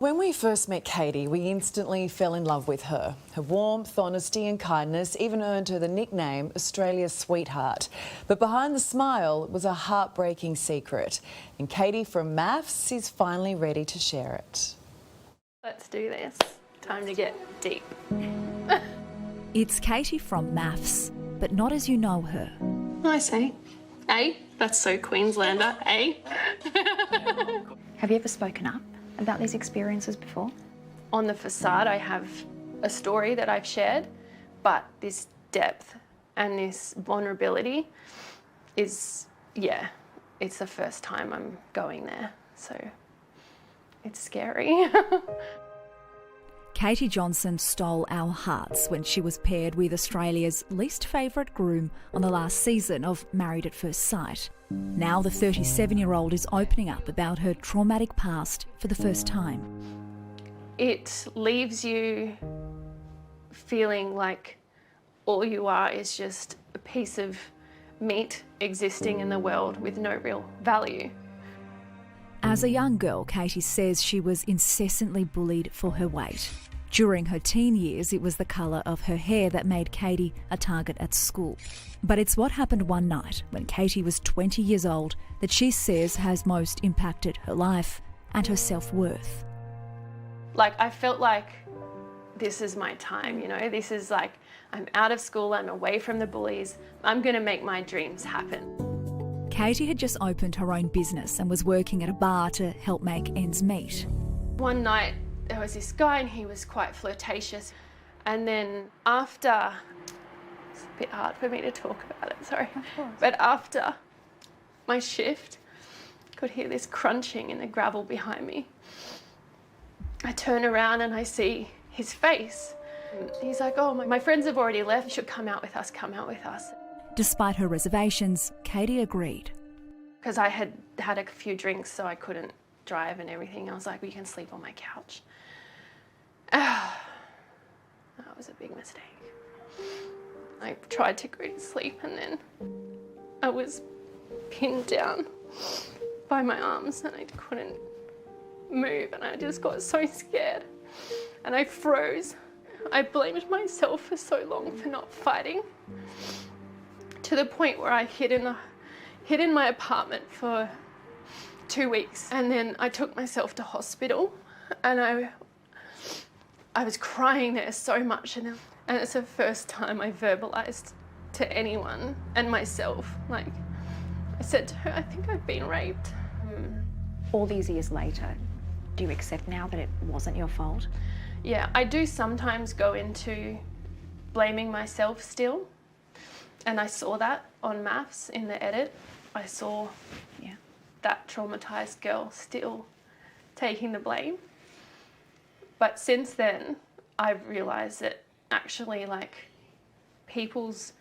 When we first met Katie, we instantly fell in love with her. Her warmth, honesty and kindness even earned her the nickname Australia's Sweetheart. But behind the smile was a heartbreaking secret. And Katie from MAFS is finally ready to share it. Let's do this. Time to get deep. It's Katie from MAFS, but not as you know her. I see. Eh? That's so Queenslander, eh? Have you ever spoken up about these experiences before? On the facade, I have a story that I've shared, but this depth and this vulnerability is, it's the first time I'm going there, so it's scary. Katie Johnson stole our hearts when she was paired with Australia's least favourite groom on the last season of Married at First Sight. Now the 37-year-old is opening up about her traumatic past for the first time. It leaves you feeling like all you are is just a piece of meat existing in the world with no real value. As a young girl, Katie says she was incessantly bullied for her weight. During her teen years, it was the colour of her hair that made Katie a target at school. But it's what happened one night when Katie was 20 years old that she says has most impacted her life and her self-worth. Like, I felt like this is my time, you know, this is like, I'm out of school, I'm away from the bullies, I'm going to make my dreams happen. Katie had just opened her own business and was working at a bar to help make ends meet. One night there was this guy and he was quite flirtatious, and then after, it's a bit hard for me to talk about it, sorry, but after my shift, I could hear this crunching in the gravel behind me. I turn around and I see his face. He's like, oh, my friends have already left, you should come out with us, come out with us. Despite her reservations, Katie agreed. Because I had had a few drinks, so I couldn't drive and everything. I was like, we can sleep on my couch. That was a big mistake. I tried to go to sleep and then I was pinned down by my arms and I couldn't move, and I just got so scared and I froze. I blamed myself for so long for not fighting, to the point where I hid in my apartment for 2 weeks, and then I took myself to hospital, and I was crying there so much, and it's the first time I verbalised to anyone and myself. Like, I said to her, I think I've been raped. All these years later, do you accept now that it wasn't your fault? Yeah, I do sometimes go into blaming myself still. And I saw that on MAFS in the edit. I saw that traumatised girl still taking the blame. But since then, I've realised that actually, like, people's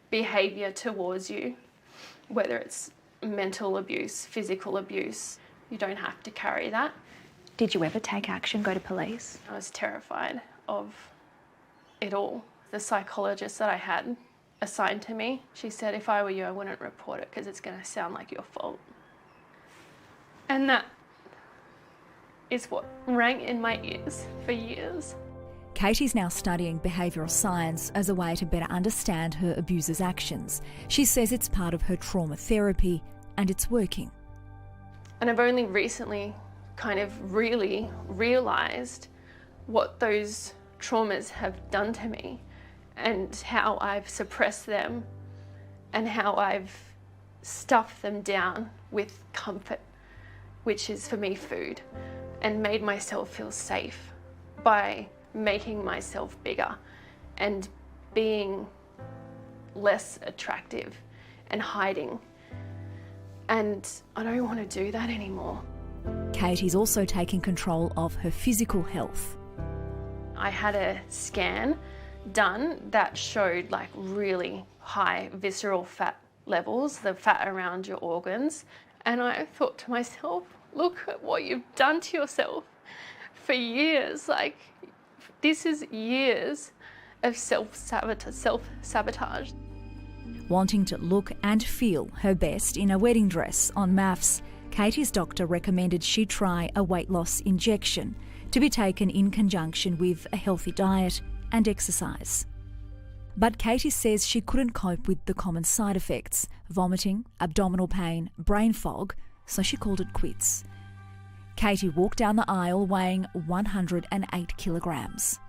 behaviour towards you, whether it's mental abuse, physical abuse, you don't have to carry that. Did you ever take action, go to police? I was terrified of it all. The psychologist that I had assigned to me, she said if I were you, I wouldn't report it because it's going to sound like your fault. And that is what rang in my ears for years. Katie's now studying behavioural science as a way to better understand her abuser's actions. She says it's part of her trauma therapy and it's working. And I've only recently kind of really realised what those traumas have done to me and how I've suppressed them and how I've stuffed them down with comfort, which is for me food, and made myself feel safe by making myself bigger and being less attractive and hiding. And I don't want to do that anymore. Katie's also taking control of her physical health. I had a scan done that showed like really high visceral fat levels, the fat around your organs. And I thought to myself, look at what you've done to yourself for years. Like, this is years of self-sabotage. Wanting to look and feel her best in a wedding dress on MAFS, Katie's doctor recommended she try a weight loss injection to be taken in conjunction with a healthy diet and exercise. But Katie says she couldn't cope with the common side effects: vomiting, abdominal pain, brain fog, so she called it quits. Katie walked down the aisle weighing 108 kilograms.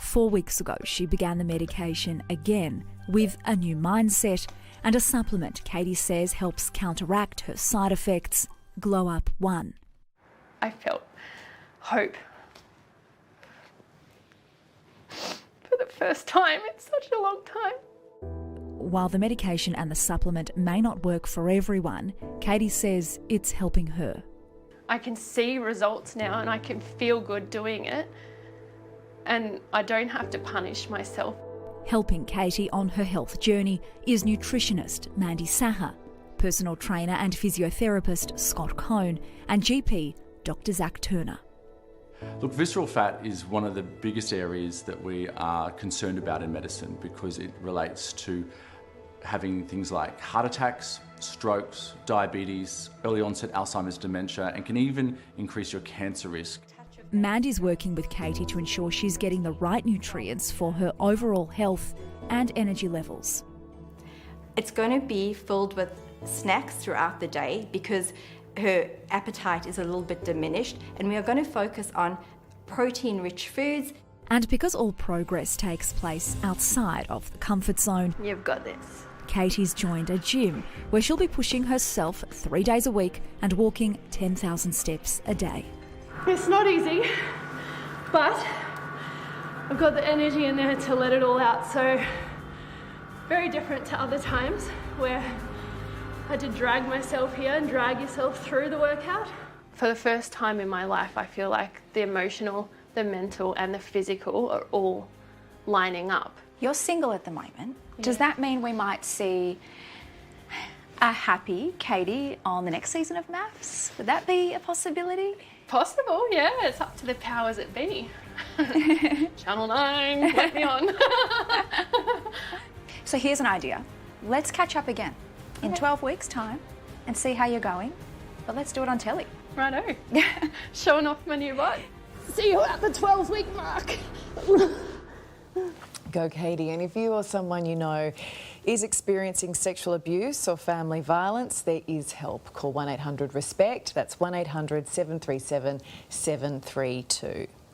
4 weeks ago, she began the medication again with a new mindset and a supplement Katie says helps counteract her side effects, Glow Up 1. I felt hope for the first time in such a long time. While the medication and the supplement may not work for everyone, Katie says it's helping her. I can see results now and I can feel good doing it, and I don't have to punish myself. Helping Katie on her health journey is nutritionist Mandy Saha, personal trainer and physiotherapist Scott Cohn, and GP Dr. Zach Turner. Look, visceral fat is one of the biggest areas that we are concerned about in medicine because it relates to having things like heart attacks, strokes, diabetes, early onset Alzheimer's dementia, and can even increase your cancer risk. Mandy's working with Katie to ensure she's getting the right nutrients for her overall health and energy levels. It's going to be filled with snacks throughout the day because her appetite is a little bit diminished, and we are going to focus on protein-rich foods. And because all progress takes place outside of the comfort zone, You've got this. Katie's joined a gym where she'll be pushing herself 3 days a week and walking 10,000 steps a day. It's not easy, but I've got the energy in there to let it all out. So very different to other times where I had to drag myself here and drag yourself through the workout. For the first time in my life, I feel like the emotional, the mental and the physical are all lining up. You're single at the moment. Does that mean we might see a happy Katie on the next season of MAFS? Would that be a possibility? Possible, yeah. It's up to the powers that be. Channel 9, let me on. So here's an idea. Let's catch up again in 12 weeks' time and see how you're going. But let's do it on telly. Righto. Showing off my new body. See you at the 12-week mark. Go, Katie. And if you or someone you know is experiencing sexual abuse or family violence, there is help. Call 1-800-RESPECT. That's 1-800-737-732.